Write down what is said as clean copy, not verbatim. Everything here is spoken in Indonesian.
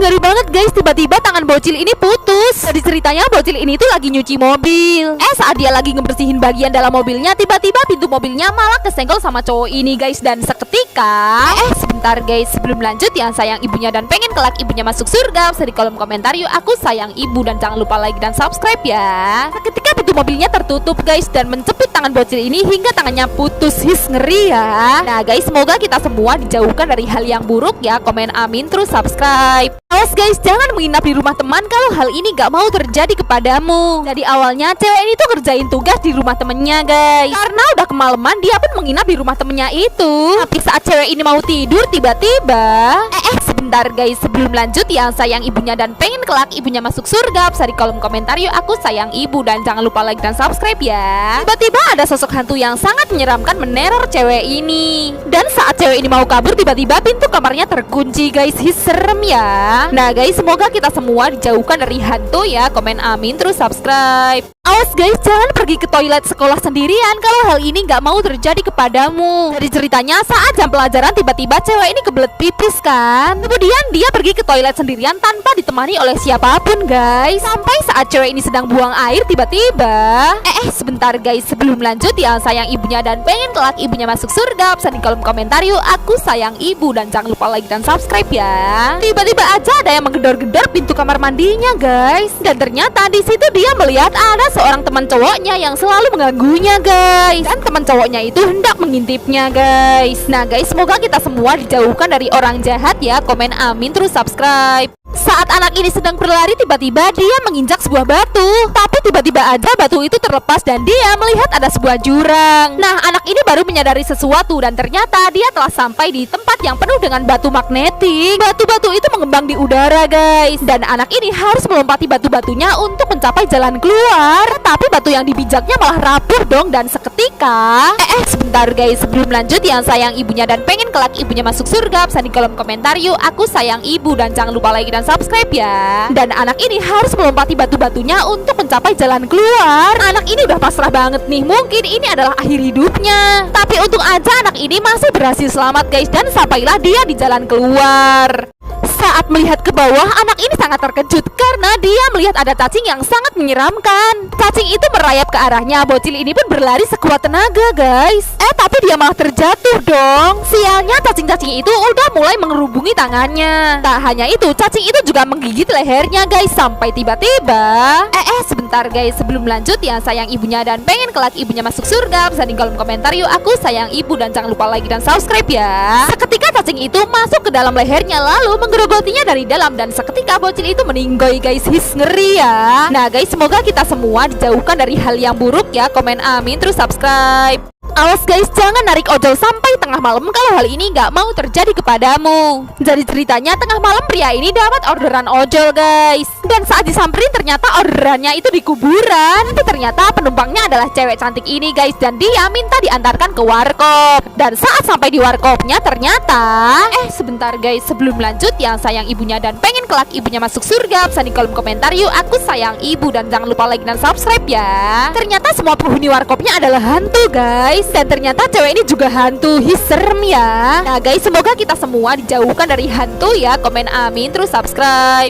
ngeri banget guys, tiba-tiba tangan bocil ini putus. Jadi ceritanya bocil ini tuh lagi nyuci mobil. Saat dia lagi ngebersihin bagian dalam mobilnya, tiba-tiba pintu mobilnya malah kesenggol sama cowok ini guys. Dan seketika sebentar guys, sebelum lanjut, yang sayang ibunya dan pengen kelak ibunya masuk surga, bisa di kolom komentar yuk aku sayang ibu, dan jangan lupa like dan subscribe ya. Seketika pintu mobilnya tertutup guys, dan mencepit tangan bocil ini hingga tangannya putus. Ngeri ya. Nah guys, semoga kita semua dijauhkan dari hal yang buruk ya. Komen amin, terus subscribe. Awas guys, jangan menginap di rumah teman kalau hal ini gak mau terjadi kepadamu. Jadi awalnya cewek ini tuh kerjain tugas di rumah temennya guys. Karena udah kemalaman, dia pun menginap di rumah temennya itu. Tapi saat cewek ini mau tidur, tiba-tiba sebentar guys, sebelum lanjut, yang sayang ibunya dan pengen kelak ibunya masuk surga, bisa di kolom komentar yuk aku sayang ibu, dan jangan lupa like dan subscribe ya. Tiba-tiba ada sosok hantu yang sangat menyeramkan meneror cewek ini. Dan saat cewek ini mau kabur, tiba-tiba pintu kamarnya terkunci guys. Serem ya. Nah guys, semoga kita semua dijauhkan dari hantu ya. Komen amin, terus subscribe. Awas guys, jangan pergi ke toilet sekolah sendirian kalau hal ini gak mau terjadi kepadamu. Dari ceritanya, saat jam pelajaran tiba-tiba cewek ini kebelet pipis kan. Kemudian dia pergi ke toilet sendirian tanpa ditemani oleh siapapun guys. Sampai saat cewek ini sedang buang air, tiba-tiba sebentar guys, sebelum lanjut, yang sayang ibunya dan pengen kelak ibunya masuk surga, bisa di kolom komentar yuk aku sayang ibu, dan jangan lupa like dan subscribe ya. Tiba-tiba aja ada yang menggedor-gedor pintu kamar mandinya guys. Dan ternyata di situ dia melihat ada seorang teman cowoknya yang selalu mengganggunya guys. Dan teman cowoknya itu hendak mengintipnya guys. Nah guys, semoga kita semua dijauhkan dari orang jahat ya. Komen amin, terus subscribe. Saat anak ini sedang berlari, tiba-tiba dia menginjak sebuah batu. Tapi tiba-tiba aja batu itu terlepas dan dia melihat ada sebuah jurang. Nah, anak ini baru menyadari sesuatu, dan ternyata dia telah sampai di tempat yang penuh dengan batu magnetik. Batu-batu itu mengembang di udara guys. Dan anak ini harus melompati batu-batunya untuk mencapai jalan keluar. Tapi batu yang dibijaknya malah rapuh dong. Dan seketika sebentar guys, sebelum lanjut, yang sayang ibunya dan pengen kelak ibunya masuk surga, bisa di kolom komentar yuk aku sayang ibu, dan jangan lupa like dan subscribe ya. Dan anak ini harus melompati batu-batunya untuk mencapai jalan keluar. Anak ini udah pasrah banget nih, mungkin ini adalah akhir hidupnya. Tapi untung aja anak ini masih berhasil selamat guys, dan sampailah dia di jalan keluar. Saat melihat ke bawah, anak ini sangat terkejut karena dia melihat ada cacing yang sangat menyeramkan. Cacing itu merayap ke arahnya. Bocil ini pun berlari sekuat tenaga guys. Tapi dia malah terjatuh dong. Sialnya, cacing-cacing itu udah mulai mengerubungi tangannya. Tak hanya itu, cacing itu juga menggigit lehernya guys. Sampai tiba-tiba sebentar guys, sebelum lanjut, yang sayang ibunya dan pengen kelak ibunya masuk surga, bisa di kolom komentar yuk aku sayang ibu, dan jangan lupa like dan subscribe ya. Seketika cacing itu masuk ke dalam lehernya lalu menggerogotinya dari dalam, dan seketika bocil itu meninggoy guys. Ngeri ya. Nah guys, semoga kita semua dijauhkan dari hal yang buruk ya. Komen amin, terus subscribe. Awas guys, jangan narik ojol sampai tengah malam kalau hal ini gak mau terjadi kepadamu. Jadi ceritanya, tengah malam pria ini dapat orderan ojol guys. Dan saat disamperin, ternyata orderannya itu di kuburan. Tapi ternyata penumpangnya adalah cewek cantik ini guys. Dan dia minta diantarkan ke warkop. Dan saat sampai di warkopnya, ternyata sebentar guys, sebelum lanjut, yang sayang ibunya dan pengen kelak ibunya masuk surga, bisa di kolom komentar yuk aku sayang ibu, dan jangan lupa like dan subscribe ya. Ternyata semua penghuni warkopnya adalah hantu guys. Dan ternyata cewek ini juga hantu. Serem ya. Nah guys, semoga kita semua dijauhkan dari hantu ya. Komen amin, terus subscribe.